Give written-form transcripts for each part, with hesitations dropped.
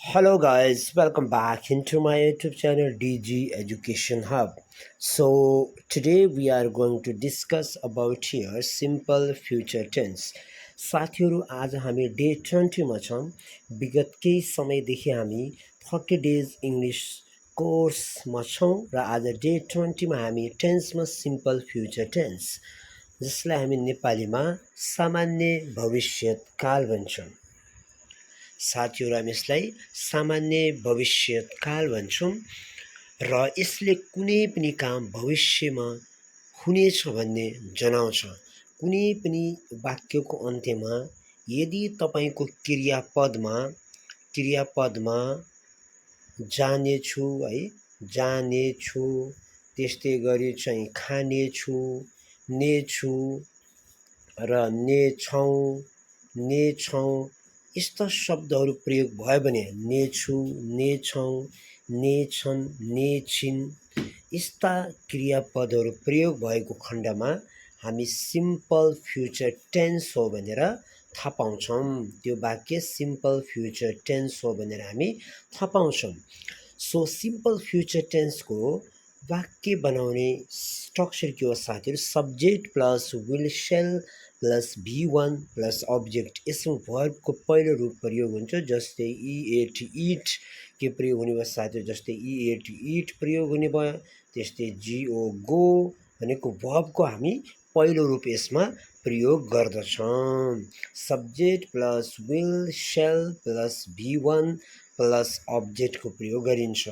Hello guys, welcome back into my YouTube channel DG Education Hub. So today we are going to discuss about here simple future tense. साथीहरू आज हामी day 20 छौँ। विगत केही समयदेखि हामी 30 डेज इङ्ग्लिस कोर्समा छौँ र आज डे 20 हामी टेन्समा सिम्पल फ्युचर टेन्स जसलाई हामी नेपालीमा सामान्य भविष्यकाल भन्छौँ। साथीहरू हामी यसलाई सामान्य भविष्यकाल भन्छौँ र यसले कुनै पनि काम भविष्यमा हुनेछ भन्ने जनाउँछ। कुनै पनि वाक्यको अन्त्यमा यदि तपाईँको क्रियापदमा जानेछु है, जानेछु, त्यस्तै गरी चाहिँ खानेछु, नेछु र नेछौँ यस्ता शब्दहरू प्रयोग भयो भने नेछु, नेछौँ, नेछन्, नेछिन् यस्ता क्रियापदहरू प्रयोग भएको खण्डमा हामी सिम्पल फ्युचर टेन्स हो भनेर थाहा पाउँछौँ। त्यो वाक्य सिम्पल फ्युचर टेन्स हो भनेर हामी थाहा पाउँछौँ। सो सिम्पल फ्युचर टेन्सको वाक्य बनाउने स्ट्रक्चर के हो साथीहरू? Subject plus will shall plus V1 plus object. यसमा भर्बको पहिलो रूप प्रयोग हुन्छ, जस्तै eat इट के प्रयोग हुने भयो साथीहरू? जस्तै eat इट प्रयोग हुने भयो। त्यस्तै go भनेको भर्बको हामी पहिलो रूप यसमा प्रयोग गर्दछौँ। Subject plus will shall plus V1 plus अब्जेक्टको प्रयोग गरिन्छ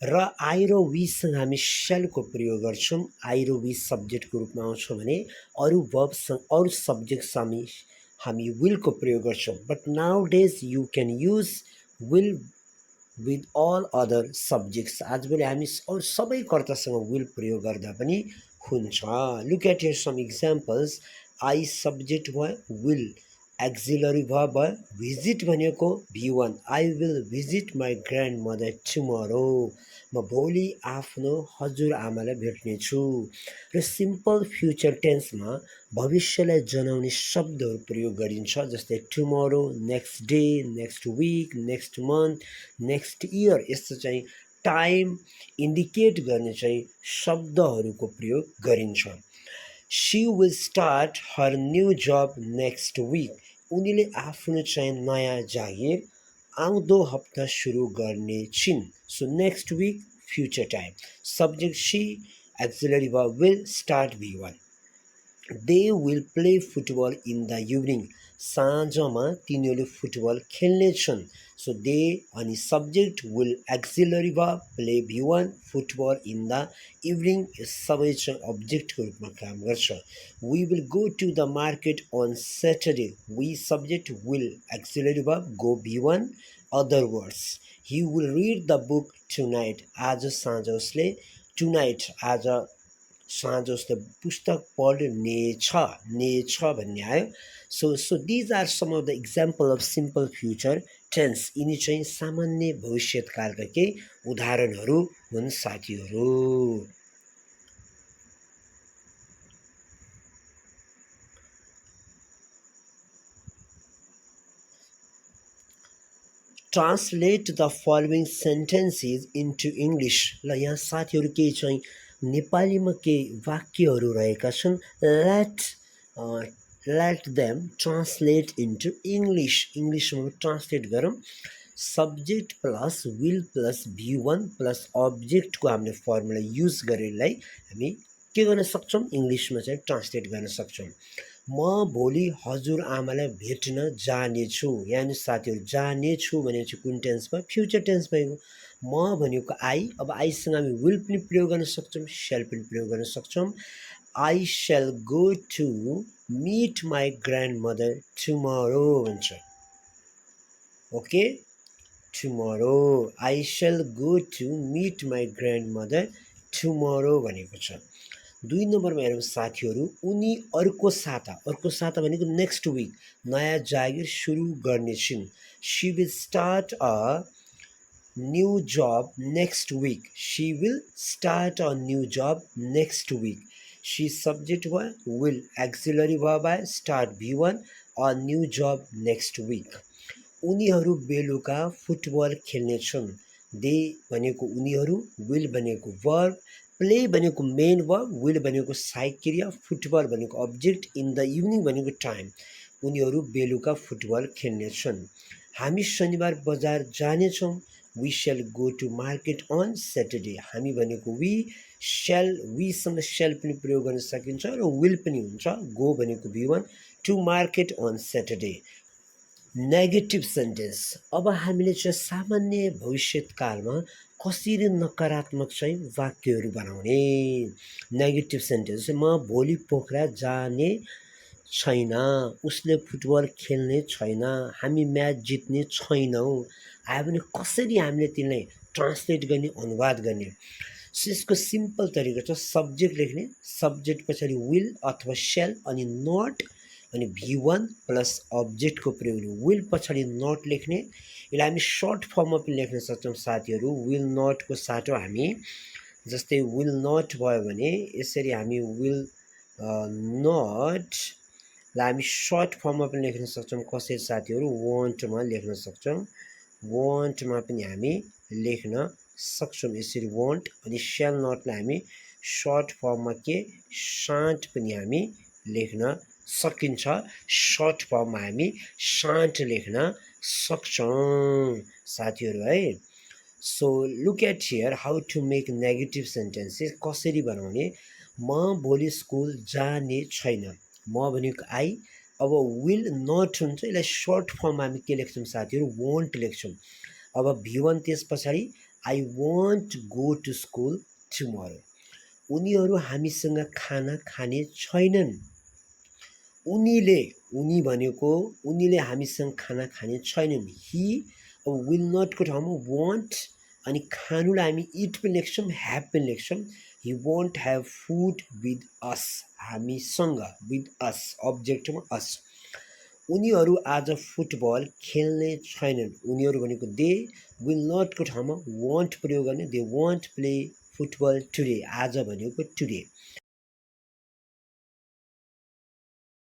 र आई र वीसँग हामी शेलको प्रयोग गर्छौँ। आई र वी सब्जेक्टको रूपमा आउँछ भने अरू भर्बसँग अरू सब्जेक्ट हामी विलको प्रयोग गर्छौँ। But nowadays you can use will with all other subjects. आजभोलि हामी अरू सबै कर्तासँग विल प्रयोग गर्दा पनि हुन्छ। Look at here some examples. I subject भयो, विल एक्जिलरी भयो। भिजिट भनेको V1, I will visit my grandmother tomorrow. म भोलि आफ्नो हजुरआमालाई भेट्नेछु। र सिम्पल फ्युचर टेन्समा भविष्यलाई जनाउने शब्दहरू प्रयोग गरिन्छ, जस्तै tomorrow, next day, next week, next month, next year. यस्तो चाहिँ टाइम इन्डिकेट गर्ने चाहिँ शब्दहरूको प्रयोग गरिन्छ। She will start her new job next week. उनीले आफ्नो चाहिँ नयाँ जागिर आउँदो हप्ता सुरु गर्ने छिन्। So next week future time. Subject she, auxiliary verb will, start V1। They will play football in the evening. साँझमा तिनीहरूले फुटबल खेल्नेछन्। सो दे अनि subject will auxiliary verb play V1 football in the evening. यो सबै चाहिँ अब्जेक्टको रूपमा काम गर्छ। We will go to the market on Saturday. We subject will auxiliary verb go V1 other words. He will read the book tonight. आज साँझ उसले टुनाइट आज साँझ उसले पुस्तक पढ्नेछ भन्ने आयो। So these are some of the example of simple future tense. यिनी चाहिँ सामान्य भविष्यकालका केही उदाहरणहरू हुन् साथीहरू। Translate the following sentences into English. ल यहाँ साथीहरू केही चाहिँ नेपालीमा केही वाक्यहरू रहेका छन्। Let them translate into English. इङ्ग्लिसमा ट्रान्सलेट गरौँ। Subject plus will plus V1 plus अब्जेक्टको हामीले फर्मुला युज गरेरलाई हामी के गर्न सक्छौँ? इङ्ग्लिसमा चाहिँ ट्रान्सलेट गर्न सक्छौँ। म भोलि हजुरआमालाई भेट्न जानेछु। यहाँ साथीहरू जानेछु भनेपछि कुन टेन्स भयो? फ्युचर टेन्स भएको। म भनेको आई, अब आईसँग हामी विल पनि प्रयोग गर्न सक्छौँ, सेल पनि प्रयोग गर्न सक्छौँ। I shall go to meet my grandmother tomorrow भन्छ। Okay, tomorrow. I shall go to meet my grandmother tomorrow भनेको छ। 2 नम्बरमा हेरौँ साथीहरू। उनी अर्को साता भनेको नेक्स्ट विक नयाँ जागिर सुरु गर्ने छिन्। She will start a new job next week. She will start a new job next week. She subject will auxiliary verb start V1 a new job next week. उनीहरू बेलुका फुटबल खेल्नेछन्। दे भनेको उनीहरू, विल भनेको वर्ब, प्ले भनेको main verb, will भनेको सहायक क्रिया, फुटबल भनेको अब्जेक्ट, इन द इभिनिङ भनेको टाइम। उनीहरू बेलुका फुटबल खेल्नेछन्। हामी शनिबार बजार जानेछौँ। We shall go to market on Saturday. हामी भनेको वी, सेल, वीसँग सेल पनि प्रयोग गर्न सकिन्छ र विल पनि हुन्छ। गो भनेको V1, to market on Saturday. Negative sentence. अब हामीले चाहिँ सामान्य भविष्यकालमा कसरी नकारात्मक चाहिँ वाक्यहरू बनाउने। नेगेटिभ सेन्टेन्स चाहिँ म भोलि पोखरा जाने छैन, उसले फुटबल खेल्ने छैन, हामी म्याच जित्ने छैनौँ। आयो भने कसरी हामीले तिनलाई ट्रान्सलेट गर्ने, अनुवाद गर्ने। सो यसको सिम्पल तरिका छ सब्जेक्ट लेख्ने, सब्जेक्ट पछाडि विल अथवा सेल अनि नट अनि V1 प्लस अब्जेक्टको प्रयोग, विल पछाडि नट लेख्ने। यसलाई हामी सर्ट फर्ममा पनि लेख्न सक्छौँ साथीहरू। विल नटको साटो हामी जस्तै विल नट भयो भने यसरी हामी विल नटलाई हामी सर्ट फर्ममा पनि लेख्न सक्छौँ। कसरी साथीहरू, वन्टमा लेख्न सक्छौँ। वन्टमा पनि हामी लेख्न सक्छौँ यसरी वन्ट। अनि सेल नटलाई हामी सर्ट फर्ममा के सान्ट पनि हामी लेख्न सकिन्छ। सर्ट फर्ममा हामी सान्ट लेख्न सक्छौँ साथीहरू है। So look at here how to make negative sentences. कसरी बनाउने। म भोलि स्कुल जाने छैन, म भनेको आई। अब विल नट हुन्छ, यसलाई सर्ट फर्ममा हामी के लेख्छौँ साथीहरू, वोन्ट लेख्छौँ। अब V1 त्यस पछाडि I won't go to school tomorrow. उनीहरू हामीसँग खाना खाने छैनन्। उनीले, उनी भनेको उनीले हामीसँग खाना खाने छैनन्। हि अब विल नटको ठाउँमा वन्ट अनि खानुलाई हामी इट पनि लेख्छौँ, ह्याभ पनि लेख्छौँ। He want have food with us, हामीसँग, विथ अस अब्जेक्टमा अस। उनीहरू आज फुटबल खेल्ने छैनन्। उनीहरू भनेको दे, विल नटको ठाउँमा वन्ट प्रयोग गर्ने, they want play football today, आज भनेको टुडे।